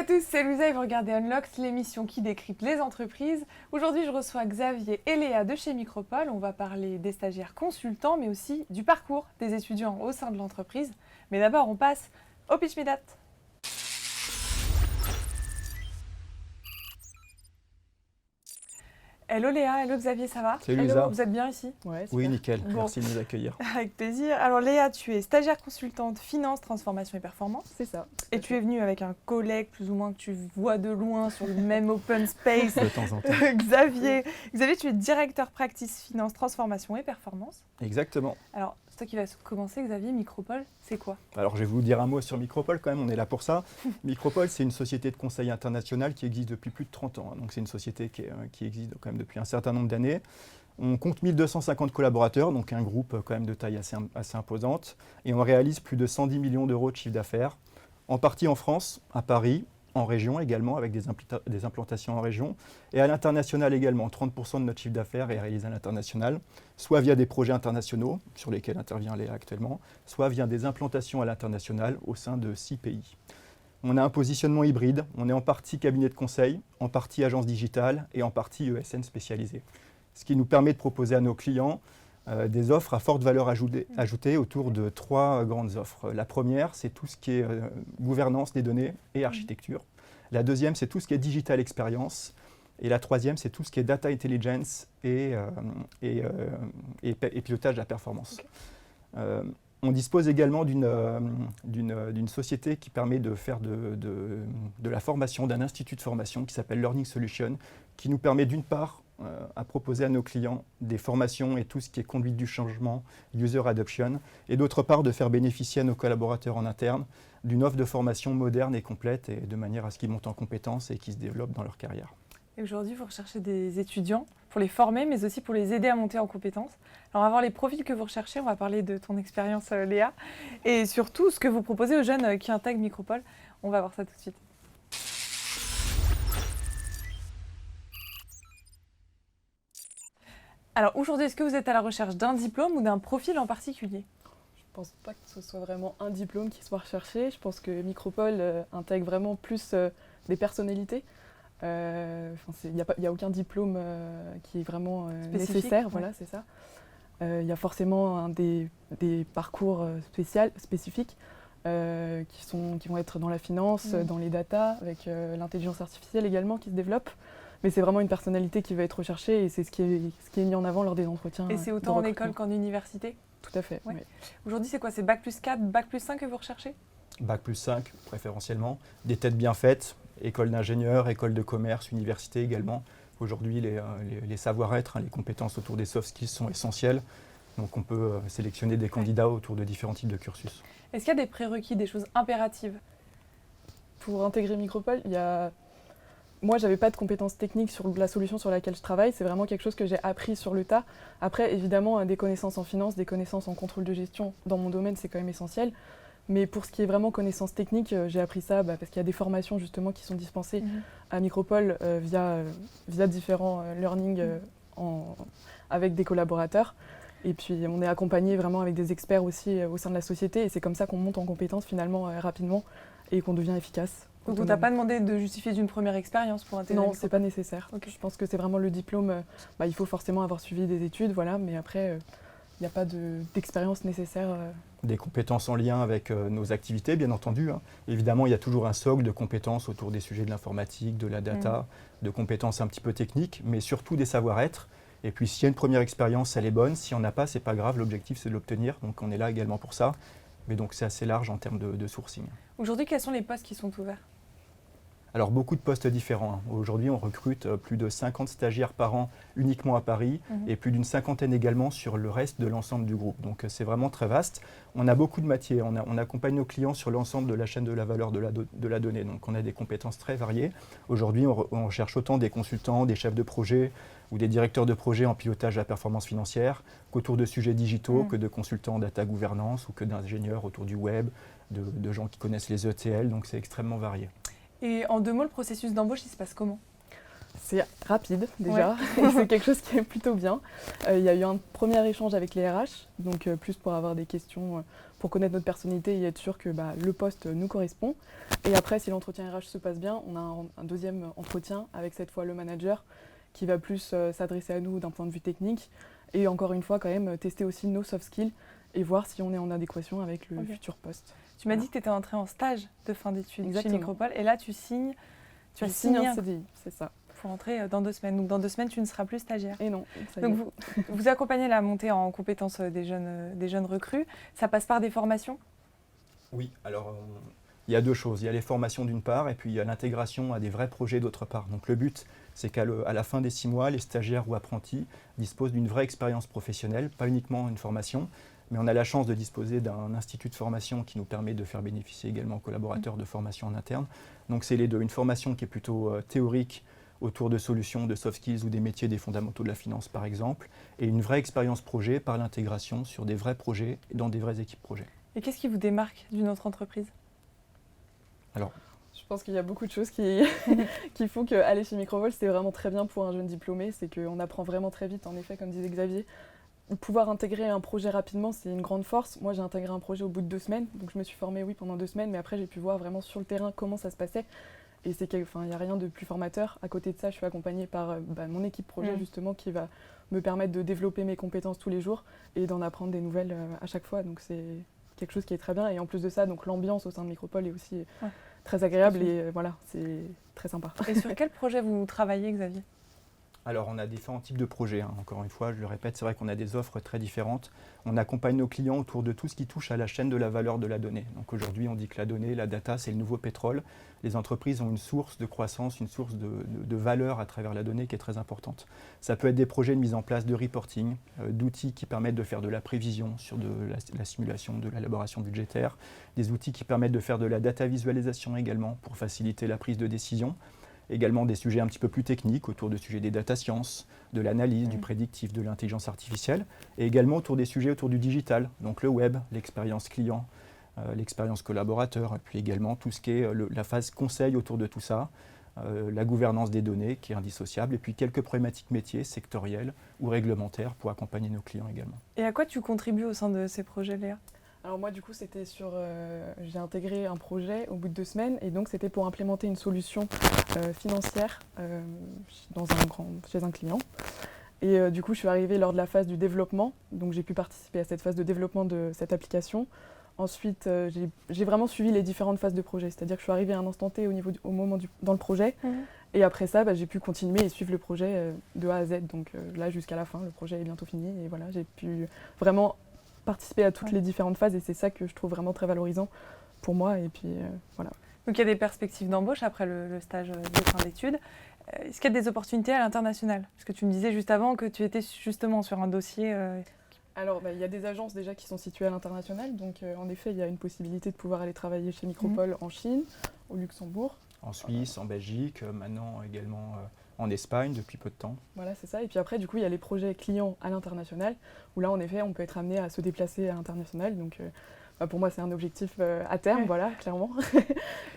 tous, c'est Louisa et vous regardez Unlocked, l'émission qui décrypte les entreprises. Aujourd'hui, je reçois Xavier et Léa de chez Micropole. On va parler des stagiaires consultants, mais aussi du parcours des étudiants au sein de l'entreprise. Mais d'abord, on passe au Pitch Me That. Hello Léa, hello Xavier, ça va? Salut Louisa. Vous êtes bien ici? Ouais, super. Oui, nickel. Bon. Merci de nous accueillir. Avec plaisir. Alors Léa, tu es stagiaire consultante finance, transformation et performance. C'est ça. Et tu es venue avec un collègue plus ou moins que tu vois de loin sur le même open space. De temps en temps. Xavier, tu es directeur practice finance, transformation et performance. Exactement. Alors, c'est toi qui vas commencer, Xavier. Micropole, c'est quoi? Alors, je vais vous dire un mot sur Micropole quand même, on est là pour ça. Micropole, c'est une société de conseil international qui existe depuis plus de 30 ans. Donc, c'est une société qui existe quand même depuis un certain nombre d'années. On compte 1250 collaborateurs, donc un groupe quand même de taille assez imposante. Et on réalise plus de 110 millions d'euros de chiffre d'affaires, en partie en France, à Paris, en région également, avec des implantations en région, et à l'international également. 30% de notre chiffre d'affaires est réalisé à l'international, soit via des projets internationaux, sur lesquels intervient Léa actuellement, soit via des implantations à l'international au sein de 6 pays. On a un positionnement hybride, on est en partie cabinet de conseil, en partie agence digitale et en partie ESN spécialisée. Ce qui nous permet de proposer à nos clients des offres à forte valeur ajoutée autour de 3 grandes offres. La première, c'est tout ce qui est gouvernance des données et architecture. La deuxième, c'est tout ce qui est digital experience. Et la troisième, c'est tout ce qui est data intelligence et pilotage de la performance. Okay. On dispose également d'une société qui permet de faire de la formation, d'un institut de formation qui s'appelle Learning Solution, qui nous permet d'une part à proposer à nos clients des formations et tout ce qui est conduite du changement, user adoption, et d'autre part de faire bénéficier à nos collaborateurs en interne d'une offre de formation moderne et complète, et de manière à ce qu'ils montent en compétences et qu'ils se développent dans leur carrière. Et aujourd'hui, vous recherchez des étudiants pour les former, mais aussi pour les aider à monter en compétences. Alors, on va voir les profils que vous recherchez, on va parler de ton expérience, Léa, et surtout ce que vous proposez aux jeunes qui intègrent Micropole. On va voir ça tout de suite. Alors aujourd'hui, est-ce que vous êtes à la recherche d'un diplôme ou d'un profil en particulier? Je ne pense pas que ce soit vraiment un diplôme qui soit recherché. Je pense que Micropole intègre vraiment plus des personnalités. Il n'y a aucun diplôme qui est vraiment nécessaire, ouais. Voilà, c'est ça. Il y a forcément des parcours spécifiques qui vont être dans la finance, dans les data, avec l'intelligence artificielle également qui se développe. Mais c'est vraiment une personnalité qui va être recherchée et c'est ce qui est mis en avant lors des entretiens. Et c'est autant en école qu'en université? Tout à fait. Ouais. Oui. Aujourd'hui, c'est quoi? C'est Bac plus 4, Bac plus 5 que vous recherchez? Bac plus 5 préférentiellement, des têtes bien faites, école d'ingénieur, école de commerce, université également. Aujourd'hui, les savoir-être, les compétences autour des soft skills sont essentielles. Donc on peut sélectionner des candidats autour de différents types de cursus. Est-ce qu'il y a des prérequis, des choses impératives? Pour intégrer Micropole, moi, je n'avais pas de compétences techniques sur la solution sur laquelle je travaille. C'est vraiment quelque chose que j'ai appris sur le tas. Après, évidemment, des connaissances en finance, des connaissances en contrôle de gestion dans mon domaine, c'est quand même essentiel. Mais pour ce qui est vraiment connaissances techniques, j'ai appris ça parce qu'il y a des formations justement qui sont dispensées à Micropole via différents learning avec des collaborateurs. Et puis, on est accompagné vraiment avec des experts aussi au sein de la société. Et c'est comme ça qu'on monte en compétences finalement rapidement et qu'on devient efficace. Donc on t'a pas demandé de justifier d'une première expérience pour intégrer? Non, c'est pas nécessaire. Okay. Je pense que c'est vraiment le diplôme. Il faut forcément avoir suivi des études, voilà, mais après, il n'y a pas d'expérience nécessaire. Des compétences en lien avec nos activités, bien entendu. Évidemment, il y a toujours un socle de compétences autour des sujets de l'informatique, de la data, de compétences un petit peu techniques, mais surtout des savoir-être. Et puis, s'il y a une première expérience, elle est bonne. Si on n'a pas, c'est pas grave. L'objectif, c'est de l'obtenir. Donc, on est là également pour ça. Mais donc, c'est assez large en termes de sourcing. Aujourd'hui, quels sont les postes qui sont ouverts? Alors, beaucoup de postes différents. Aujourd'hui, on recrute plus de 50 stagiaires par an uniquement à Paris et plus d'une cinquantaine également sur le reste de l'ensemble du groupe. Donc, c'est vraiment très vaste. On a beaucoup de métiers. On accompagne nos clients sur l'ensemble de la chaîne de la valeur de la donnée. Donc, on a des compétences très variées. Aujourd'hui, on recherche autant des consultants, des chefs de projet ou des directeurs de projet en pilotage de la performance financière qu'autour de sujets digitaux, que de consultants en data gouvernance ou que d'ingénieurs autour du web, de gens qui connaissent les ETL. Donc, c'est extrêmement varié. Et en 2 mots, le processus d'embauche, il se passe comment? C'est rapide déjà, et c'est quelque chose qui est plutôt bien. Il y a eu un premier échange avec les RH, donc plus pour avoir des questions, pour connaître notre personnalité et être sûr que le poste nous correspond. Et après, si l'entretien RH se passe bien, on a un deuxième entretien avec cette fois le manager qui va plus s'adresser à nous d'un point de vue technique et encore une fois quand même tester aussi nos soft skills et voir si on est en adéquation avec le futur poste. Tu m'as dit que tu étais entrée en stage de fin d'études chez Micropole et là tu signes un CDI, c'est ça. Pour entrer dans 2 semaines. Donc dans 2 semaines, tu ne seras plus stagiaire. Et non. Donc vous accompagnez la montée en compétences des jeunes recrues. Ça passe par des formations ? Oui, alors il y a 2 choses. Il y a les formations d'une part et puis il y a l'intégration à des vrais projets d'autre part. Donc le but, c'est qu'à la fin des 6 mois, les stagiaires ou apprentis disposent d'une vraie expérience professionnelle, pas uniquement une formation, mais on a la chance de disposer d'un institut de formation qui nous permet de faire bénéficier également aux collaborateurs de formation en interne. Donc c'est les deux, une formation qui est plutôt théorique, autour de solutions, de soft skills ou des métiers des fondamentaux de la finance par exemple, et une vraie expérience projet par l'intégration sur des vrais projets et dans des vraies équipes projets. Et qu'est-ce qui vous démarque d'une autre entreprise ? Alors, je pense qu'il y a beaucoup de choses qui font qu'aller chez Micropole, c'est vraiment très bien pour un jeune diplômé, c'est qu'on apprend vraiment très vite, en effet, comme disait Xavier. Pouvoir intégrer un projet rapidement, c'est une grande force. Moi, j'ai intégré un projet au bout de 2 semaines, donc je me suis formée, pendant 2 semaines, mais après, j'ai pu voir vraiment sur le terrain comment ça se passait. Et il n'y a rien de plus formateur. À côté de ça, je suis accompagnée par mon équipe projet justement qui va me permettre de développer mes compétences tous les jours et d'en apprendre des nouvelles à chaque fois. Donc c'est quelque chose qui est très bien. Et en plus de ça, donc l'ambiance au sein de Micropole est aussi très agréable et c'est très sympa. Et sur quel projet vous travaillez, Xavier ? Alors, on a différents types de projets. Encore une fois, je le répète, c'est vrai qu'on a des offres très différentes. On accompagne nos clients autour de tout ce qui touche à la chaîne de la valeur de la donnée. Donc aujourd'hui, on dit que la donnée, la data, c'est le nouveau pétrole. Les entreprises ont une source de croissance, une source de valeur à travers la donnée qui est très importante. Ça peut être des projets de mise en place de reporting, d'outils qui permettent de faire de la prévision sur de la simulation, de l'élaboration budgétaire, des outils qui permettent de faire de la data visualisation également pour faciliter la prise de décision. Également des sujets un petit peu plus techniques autour de sujets des data science, de l'analyse, du prédictif, de l'intelligence artificielle, et également autour des sujets autour du digital, donc le web, l'expérience client, l'expérience collaborateur, et puis également tout ce qui est la phase conseil autour de tout ça, la gouvernance des données qui est indissociable, et puis quelques problématiques métiers, sectorielles ou réglementaires pour accompagner nos clients également. Et à quoi tu contribues au sein de ces projets, Léa ? Alors moi, du coup, c'était j'ai intégré un projet au bout de 2 semaines et donc c'était pour implémenter une solution financière chez un client. Et du coup, je suis arrivée lors de la phase du développement, donc j'ai pu participer à cette phase de développement de cette application. Ensuite, j'ai vraiment suivi les différentes phases de projet, c'est-à-dire que je suis arrivée à un instant T dans le projet. Et après ça, j'ai pu continuer et suivre le projet de A à Z. Donc là, jusqu'à la fin, le projet est bientôt fini et voilà, j'ai pu vraiment participer à toutes les différentes phases et c'est ça que je trouve vraiment très valorisant pour moi et puis voilà. Donc il y a des perspectives d'embauche après le stage de fin d'études. Est-ce qu'il y a des opportunités à l'international ? Parce que tu me disais juste avant que tu étais justement sur un dossier... Alors il y a des agences déjà qui sont situées à l'international, donc en effet il y a une possibilité de pouvoir aller travailler chez Micropole en Chine, au Luxembourg. En Suisse, en Belgique, maintenant également en Espagne depuis peu de temps. Voilà, c'est ça. Et puis après, du coup, il y a les projets clients à l'international, où là, en effet, on peut être amené à se déplacer à l'international. Donc, pour moi, c'est un objectif à terme, voilà, clairement.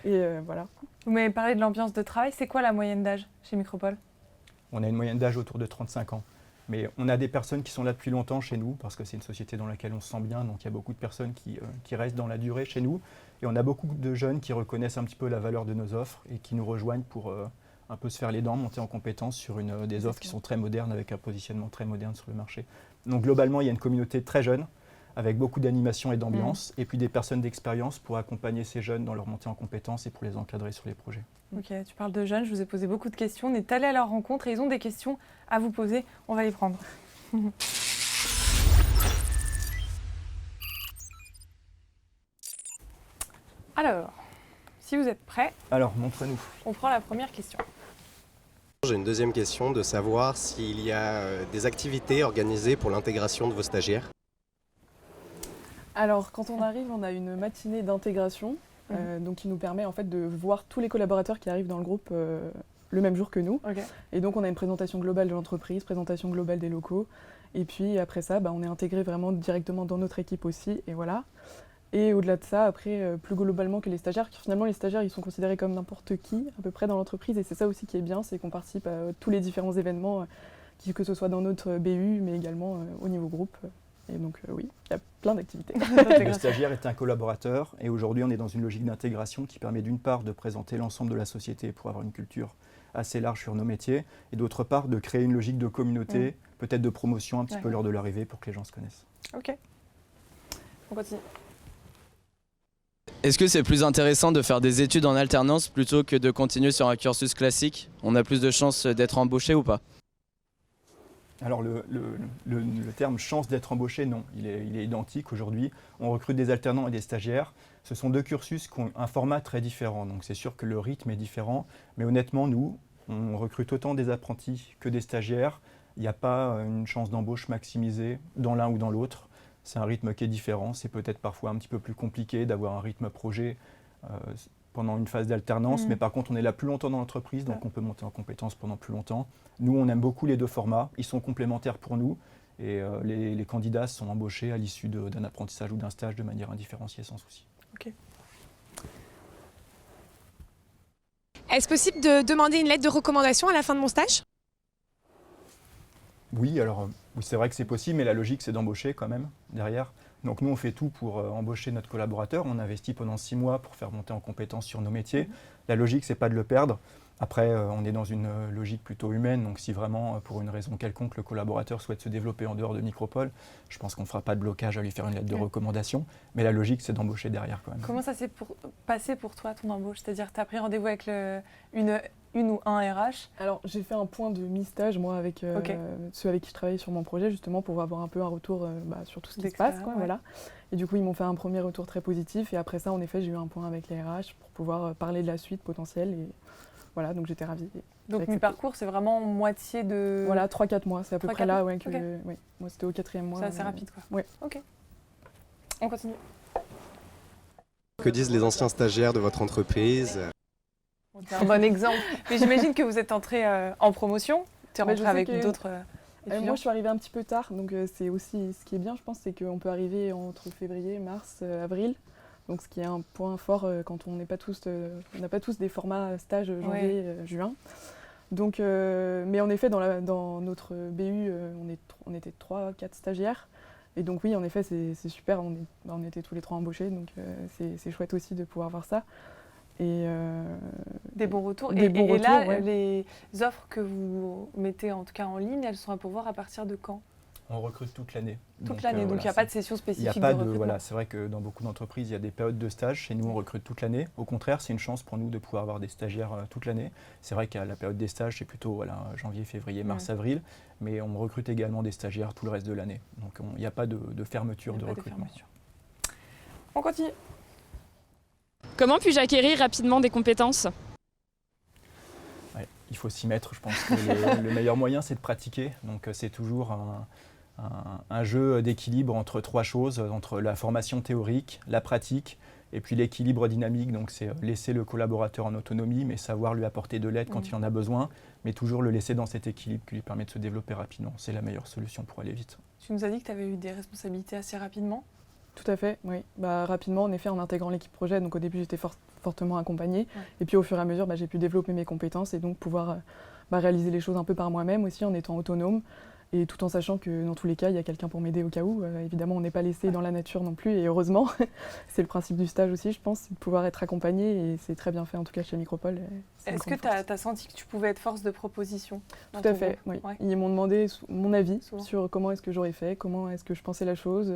Et voilà. Vous m'avez parlé de l'ambiance de travail. C'est quoi la moyenne d'âge chez Micropole ? On a une moyenne d'âge autour de 35 ans. Mais on a des personnes qui sont là depuis longtemps chez nous, parce que c'est une société dans laquelle on se sent bien. Donc, il y a beaucoup de personnes qui restent dans la durée chez nous. Et on a beaucoup de jeunes qui reconnaissent un petit peu la valeur de nos offres et qui nous rejoignent pour un peu se faire les dents, monter en compétence sur des offres qui sont très modernes, avec un positionnement très moderne sur le marché. Donc globalement, il y a une communauté très jeune, avec beaucoup d'animation et d'ambiance, et puis des personnes d'expérience pour accompagner ces jeunes dans leur montée en compétences et pour les encadrer sur les projets. Ok, tu parles de jeunes, je vous ai posé beaucoup de questions. On est allé à leur rencontre et ils ont des questions à vous poser. On va les prendre. Alors, si vous êtes prêts, alors montre-nous. On prend la première question. J'ai une deuxième question de savoir s'il y a des activités organisées pour l'intégration de vos stagiaires. Alors, quand on arrive, on a une matinée d'intégration donc qui nous permet en fait de voir tous les collaborateurs qui arrivent dans le groupe le même jour que nous. Okay. Et donc, on a une présentation globale de l'entreprise, présentation globale des locaux. Et puis après ça, on est intégré vraiment directement dans notre équipe aussi. Et voilà. Et au-delà de ça, après, plus globalement que les stagiaires, finalement les stagiaires ils sont considérés comme n'importe qui à peu près dans l'entreprise et c'est ça aussi qui est bien, c'est qu'on participe à tous les différents événements, que ce soit dans notre BU mais également au niveau groupe. Et donc oui, il y a plein d'activités. Le stagiaire est un collaborateur et aujourd'hui on est dans une logique d'intégration qui permet d'une part de présenter l'ensemble de la société pour avoir une culture assez large sur nos métiers et d'autre part de créer une logique de communauté, peut-être de promotion un petit peu lors de l'arrivée pour que les gens se connaissent. Ok, on continue. Est-ce que c'est plus intéressant de faire des études en alternance plutôt que de continuer sur un cursus classique? On a plus de chances d'être embauché ou pas? Alors le terme chance d'être embauché, non, il est identique aujourd'hui. On recrute des alternants et des stagiaires. Ce sont deux cursus qui ont un format très différent, donc c'est sûr que le rythme est différent. Mais honnêtement, nous, on recrute autant des apprentis que des stagiaires. Il n'y a pas une chance d'embauche maximisée dans l'un ou dans l'autre. C'est un rythme qui est différent. C'est peut-être parfois un petit peu plus compliqué d'avoir un rythme projet pendant une phase d'alternance, mais par contre on est là plus longtemps dans l'entreprise, donc on peut monter en compétences pendant plus longtemps. Nous on aime beaucoup les deux formats, ils sont complémentaires pour nous et les candidats sont embauchés à l'issue d'un apprentissage ou d'un stage de manière indifférenciée sans souci. Ok. Est-ce possible de demander une lettre de recommandation à la fin de mon stage? Oui, alors oui, c'est vrai que c'est possible, mais la logique c'est d'embaucher quand même derrière. Donc nous on fait tout pour embaucher notre collaborateur, on investit pendant 6 mois pour faire monter en compétence sur nos métiers. La logique c'est pas de le perdre. Après on est dans une logique plutôt humaine, donc si vraiment pour une raison quelconque le collaborateur souhaite se développer en dehors de Micropole, je pense qu'on ne fera pas de blocage à lui faire une lettre de recommandation, mais la logique c'est d'embaucher derrière quand même. Comment ça s'est passé pour toi ton embauche? C'est-à-dire que tu as pris rendez-vous avec une ou un RH? Alors j'ai fait un point de mi-stage moi avec ceux avec qui je travaillais sur mon projet justement pour avoir un peu un retour sur tout ce qui se passe. Voilà. Et du coup ils m'ont fait un premier retour très positif et après ça en effet j'ai eu un point avec les RH pour pouvoir parler de la suite potentielle et voilà donc j'étais ravie. Donc mi-parcours c'est vraiment moitié de... Voilà 3-4 mois, c'est à peu près là que moi c'était au 4e mois. C'est assez rapide quoi. Ouais. Ok. On continue. Que disent les anciens stagiaires de votre entreprise? C'est un bon exemple. Mais j'imagine que vous êtes entré en promotion, tu es rentré avec d'autres étudiants. Moi je suis arrivée un petit peu tard, donc c'est aussi ce qui est bien je pense, c'est qu'on peut arriver entre février, mars, avril. Donc ce qui est un point fort quand on n'a pas tous des formats stage janvier, juin. Donc, mais en effet dans notre BU on était 3-4 stagiaires. Et donc oui en effet c'est super, on était tous les 3 embauchés, donc c'est chouette aussi de pouvoir voir ça. Et des bons retours. Et là, les offres que vous mettez en tout cas en ligne, elles sont à pourvoir à partir de quand? On recrute toute l'année. Toute l'année, donc il n'y a pas de session spécifique de recrutement. Voilà, c'est vrai que dans beaucoup d'entreprises, il y a des périodes de stage. Chez nous, on recrute toute l'année. Au contraire, c'est une chance pour nous de pouvoir avoir des stagiaires toute l'année. C'est vrai qu'à la période des stages, c'est plutôt janvier, février, mars, avril. Mais on recrute également des stagiaires tout le reste de l'année. Donc il n'y a pas de fermeture de recrutement. On continue. Comment puis-je acquérir rapidement des compétences? Il faut s'y mettre, je pense que le meilleur moyen c'est de pratiquer. Donc c'est toujours un jeu d'équilibre entre 3 choses, entre la formation théorique, la pratique et puis l'équilibre dynamique. Donc c'est laisser le collaborateur en autonomie mais savoir lui apporter de l'aide quand il en a besoin, mais toujours le laisser dans cet équilibre qui lui permet de se développer rapidement. C'est la meilleure solution pour aller vite. Tu nous as dit que tu avais eu des responsabilités assez rapidement? Tout à fait, oui. Rapidement, en effet, en intégrant l'équipe projet, donc au début j'étais fortement accompagnée, et puis au fur et à mesure, j'ai pu développer mes compétences et donc pouvoir réaliser les choses un peu par moi-même aussi en étant autonome, et tout en sachant que dans tous les cas, il y a quelqu'un pour m'aider au cas où. Évidemment, on n'est pas laissé dans la nature non plus, et heureusement, c'est le principe du stage aussi, je pense, c'est de pouvoir être accompagné, et c'est très bien fait en tout cas chez Micropole. Est-ce que tu as senti que tu pouvais être force de proposition? Tout à fait, oui. Ils m'ont demandé mon avis sur comment est-ce que j'aurais fait, comment est-ce que je pensais la chose.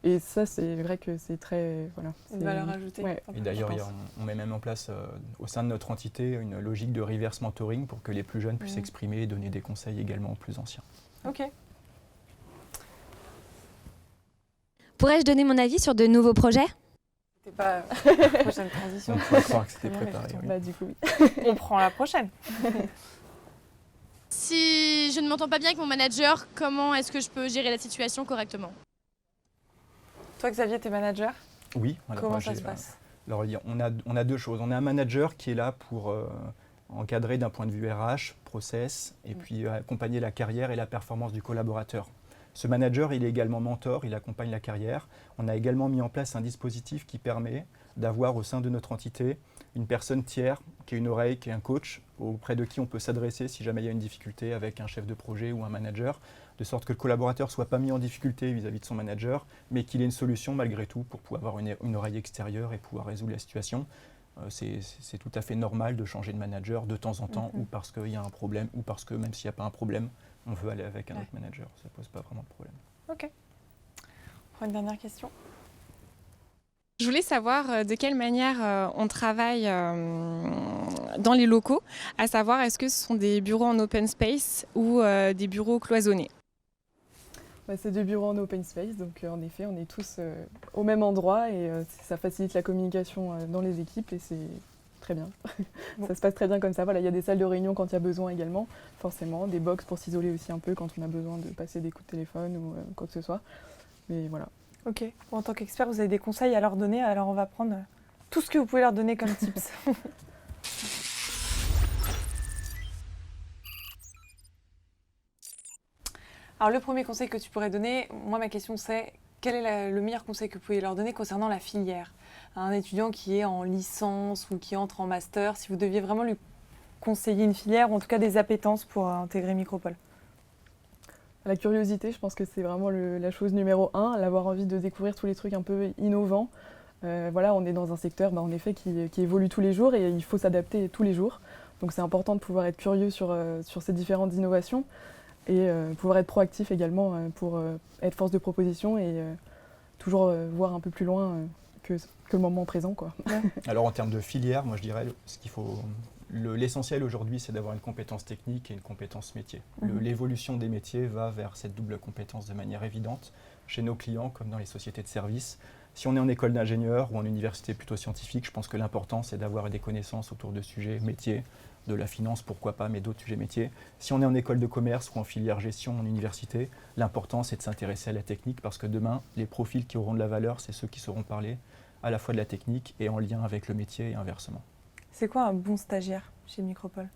Et ça, c'est vrai que c'est très... une valeur ajoutée. Ouais. Et d'ailleurs, on met même en place au sein de notre entité une logique de reverse mentoring pour que les plus jeunes puissent s'exprimer et donner des conseils également aux plus anciens. Ok. Pourrais-je donner mon avis sur de nouveaux projets? C'était pas la prochaine transition. On peut croire que c'était préparé. Oui. Du coup, oui. On prend la prochaine. Si je ne m'entends pas bien avec mon manager, comment est-ce que je peux gérer la situation correctement? Toi, Xavier, t'es manager? Oui. Comment ça se passe? Alors, on a 2 choses. On a un manager qui est là pour encadrer d'un point de vue RH, process, et puis accompagner la carrière et la performance du collaborateur. Ce manager, il est également mentor, il accompagne la carrière. On a également mis en place un dispositif qui permet d'avoir au sein de notre entité une personne tiers qui est une oreille, qui est un coach, auprès de qui on peut s'adresser si jamais il y a une difficulté avec un chef de projet ou un manager, de sorte que le collaborateur ne soit pas mis en difficulté vis-à-vis de son manager, mais qu'il ait une solution malgré tout pour pouvoir avoir une oreille extérieure et pouvoir résoudre la situation. C'est tout à fait normal de changer de manager de temps en temps, ou parce qu'il y a un problème, ou parce que même s'il n'y a pas un problème, on veut aller avec un autre manager. Ça ne pose pas vraiment de problème. Ok. On prend une dernière question. Je voulais savoir de quelle manière on travaille dans les locaux, à savoir est-ce que ce sont des bureaux en open space ou des bureaux cloisonnés. C'est des bureaux en open space, donc en effet, on est tous au même endroit et ça facilite la communication dans les équipes et c'est très bien. Bon. Ça se passe très bien comme ça. Voilà, il y a des salles de réunion quand il y a besoin également, forcément, des box pour s'isoler aussi un peu quand on a besoin de passer des coups de téléphone ou quoi que ce soit. Mais voilà. Ok. Bon, en tant qu'expert, vous avez des conseils à leur donner, alors on va prendre tout ce que vous pouvez leur donner comme tips. Alors le premier conseil que tu pourrais donner, moi ma question c'est quel est le meilleur conseil que vous pouvez leur donner concernant la filière? Un étudiant qui est en licence ou qui entre en master, si vous deviez vraiment lui conseiller une filière ou en tout cas des appétences pour intégrer Micropole. La curiosité, je pense que c'est vraiment la chose numéro 1, l'avoir envie de découvrir tous les trucs un peu innovants. Voilà, on est dans un secteur en effet qui évolue tous les jours et il faut s'adapter tous les jours. Donc c'est important de pouvoir être curieux sur ces différentes innovations et pouvoir être proactif également pour être force de proposition et toujours voir un peu plus loin que le moment présent, quoi. Alors en termes de filière, moi je dirais l'essentiel aujourd'hui, c'est d'avoir une compétence technique et une compétence métier. L'évolution des métiers va vers cette double compétence de manière évidente chez nos clients comme dans les sociétés de services. Si on est en école d'ingénieur ou en université plutôt scientifique, je pense que l'important c'est d'avoir des connaissances autour de sujets métiers, de la finance pourquoi pas, mais d'autres sujets métiers. Si on est en école de commerce ou en filière gestion en université, l'important c'est de s'intéresser à la technique parce que demain, les profils qui auront de la valeur, c'est ceux qui sauront parler à la fois de la technique et en lien avec le métier et inversement. C'est quoi un bon stagiaire chez Micropole?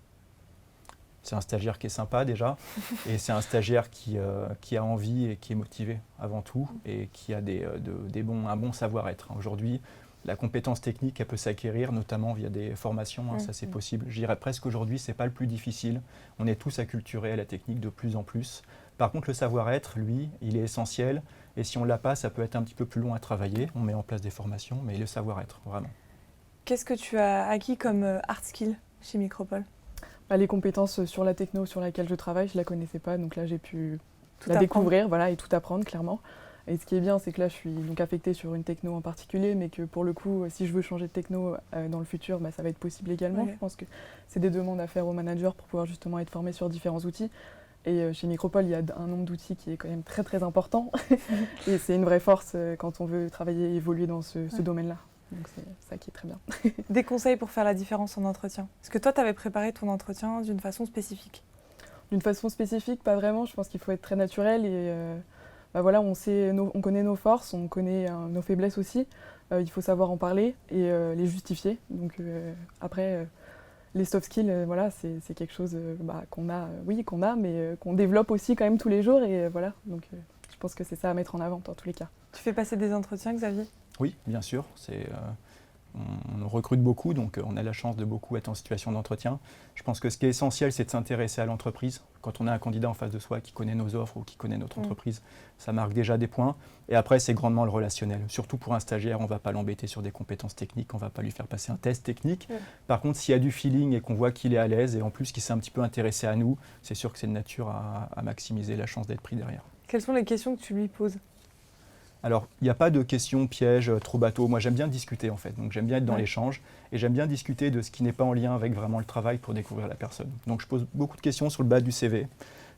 C'est un stagiaire qui est sympa déjà, et c'est un stagiaire qui a envie et qui est motivé avant tout, et qui a un bon savoir-être. Aujourd'hui, la compétence technique, elle peut s'acquérir, notamment via des formations, ça c'est possible. Je dirais presque aujourd'hui, c'est pas le plus difficile. On est tous acculturés à la technique de plus en plus. Par contre, le savoir-être, lui, il est essentiel, et si on l'a pas, ça peut être un petit peu plus long à travailler. On met en place des formations, mais le savoir-être, vraiment. Qu'est-ce que tu as acquis comme hard skill chez Micropole? Les compétences sur la techno sur laquelle je travaille, je ne la connaissais pas, donc là j'ai pu la découvrir et tout apprendre clairement. Et ce qui est bien, c'est que là je suis donc affectée sur une techno en particulier, mais que pour le coup, si je veux changer de techno dans le futur, ça va être possible également. Je pense que c'est des demandes à faire aux managers pour pouvoir justement être formés sur différents outils. Et chez Micropole, il y a un nombre d'outils qui est quand même très très important. Et c'est une vraie force quand on veut travailler et évoluer dans ce domaine-là. Donc c'est ça qui est très bien. Des conseils pour faire la différence en entretien? Est-ce que toi, tu avais préparé ton entretien d'une façon spécifique? D'une façon spécifique, pas vraiment. Je pense qu'il faut être très naturel et voilà, on connaît nos forces, on connaît nos faiblesses aussi. Il faut savoir en parler et les justifier. Donc après, les soft skills, voilà, c'est quelque chose qu'on a, mais qu'on développe aussi quand même tous les jours. Et voilà, donc je pense que c'est ça à mettre en avant dans tous les cas. Tu fais passer des entretiens, Xavier? Oui, bien sûr. On recrute beaucoup, donc on a la chance de beaucoup être en situation d'entretien. Je pense que ce qui est essentiel, c'est de s'intéresser à l'entreprise. Quand on a un candidat en face de soi qui connaît nos offres ou qui connaît notre entreprise, ça marque déjà des points. Et après, c'est grandement le relationnel. Surtout pour un stagiaire, on ne va pas l'embêter sur des compétences techniques, on ne va pas lui faire passer un test technique. Par contre, s'il y a du feeling et qu'on voit qu'il est à l'aise et en plus qu'il s'est un petit peu intéressé à nous, c'est sûr que c'est de nature à maximiser la chance d'être pris derrière. Quelles sont les questions que tu lui poses? Alors, il n'y a pas de questions pièges trop bateau. Moi, j'aime bien discuter en fait. Donc, j'aime bien être dans l'échange et j'aime bien discuter de ce qui n'est pas en lien avec vraiment le travail pour découvrir la personne. Donc, je pose beaucoup de questions sur le bas du CV,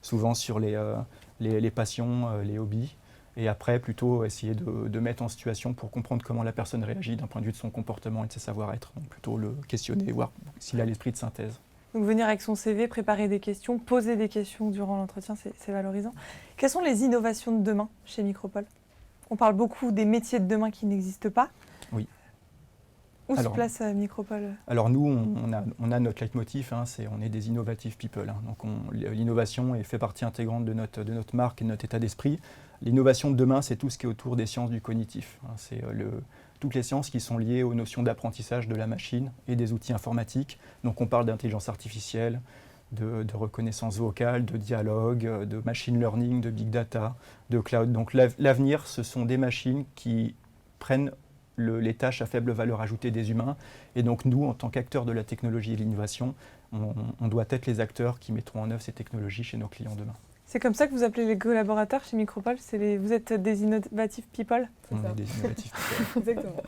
souvent sur les passions, les hobbies. Et après, plutôt essayer de mettre en situation pour comprendre comment la personne réagit d'un point de vue de son comportement et de ses savoir-être. Donc, plutôt le questionner, voir s'il a l'esprit de synthèse. Donc, venir avec son CV, préparer des questions, poser des questions durant l'entretien, c'est valorisant. Quelles sont les innovations de demain chez Micropole? On parle beaucoup des métiers de demain qui n'existent pas. Oui. Où se Alors, place Micropole? Alors nous, on a notre leitmotiv, hein, on est des innovative people. Hein. Donc l'innovation fait partie intégrante de notre marque et de notre état d'esprit. L'innovation de demain, c'est tout ce qui est autour des sciences du cognitif. Hein. C'est toutes les sciences qui sont liées aux notions d'apprentissage de la machine et des outils informatiques. Donc on parle d'intelligence artificielle, de reconnaissance vocale, de dialogue, de machine learning, de big data, de cloud. Donc l'avenir, ce sont des machines qui prennent les tâches à faible valeur ajoutée des humains. Et donc nous, en tant qu'acteurs de la technologie et de l'innovation, on doit être les acteurs qui mettront en œuvre ces technologies chez nos clients demain. C'est comme ça que vous appelez les collaborateurs chez Micropole? Vous êtes des innovative people? On est des innovatifs people. Exactement.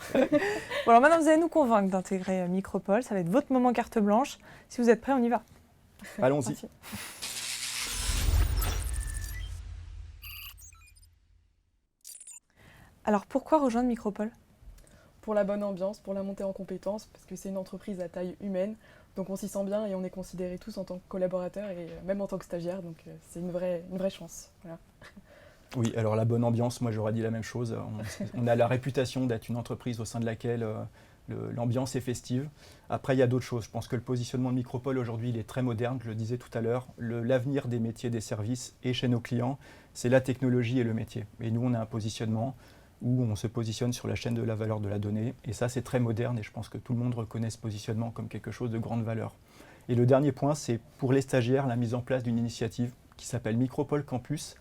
Bon, alors maintenant, vous allez nous convaincre d'intégrer Micropole. Ça va être votre moment carte blanche. Si vous êtes prêts, on y va. Allons-y. Merci. Alors, pourquoi rejoindre Micropole? Pour la bonne ambiance, pour la montée en compétences, parce que c'est une entreprise à taille humaine, donc on s'y sent bien et on est considérés tous en tant que collaborateurs et même en tant que stagiaires, donc c'est une vraie chance. Voilà. Oui, alors la bonne ambiance, moi j'aurais dit la même chose. On a la réputation d'être une entreprise au sein de laquelle l'ambiance est festive. Après, il y a d'autres choses. Je pense que le positionnement de Micropole aujourd'hui, il est très moderne, je le disais tout à l'heure. L'avenir des métiers, des services et chez nos clients, c'est la technologie et le métier. Et nous, on a un positionnement où on se positionne sur la chaîne de la valeur de la donnée. Et ça, c'est très moderne et je pense que tout le monde reconnaît ce positionnement comme quelque chose de grande valeur. Et le dernier point, c'est pour les stagiaires, la mise en place d'une initiative qui s'appelle Micropole Campus.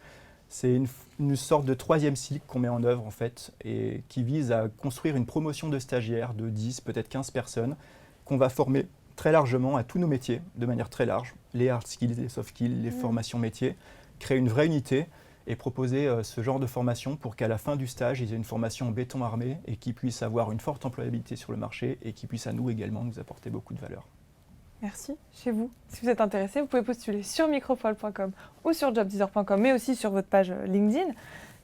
C'est une sorte de 3e cycle qu'on met en œuvre en fait et qui vise à construire une promotion de stagiaires de 10, peut-être 15 personnes qu'on va former très largement à tous nos métiers, de manière très large, les hard skills, les soft skills, les formations métiers, créer une vraie unité et proposer ce genre de formation pour qu'à la fin du stage, ils aient une formation en béton armé et qu'ils puissent avoir une forte employabilité sur le marché et qu'ils puissent à nous également nous apporter beaucoup de valeur. Merci. Chez vous, si vous êtes intéressé, vous pouvez postuler sur micropole.com ou sur jobdeezer.com, mais aussi sur votre page LinkedIn.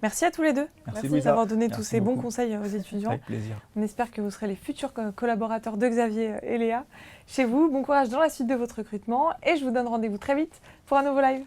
Merci à tous les deux. Merci d'avoir donné Merci tous ces bons beaucoup. conseils aux étudiants. Avec plaisir. On espère que vous serez les futurs collaborateurs de Xavier et Léa. Chez vous, bon courage dans la suite de votre recrutement et je vous donne rendez-vous très vite pour un nouveau live.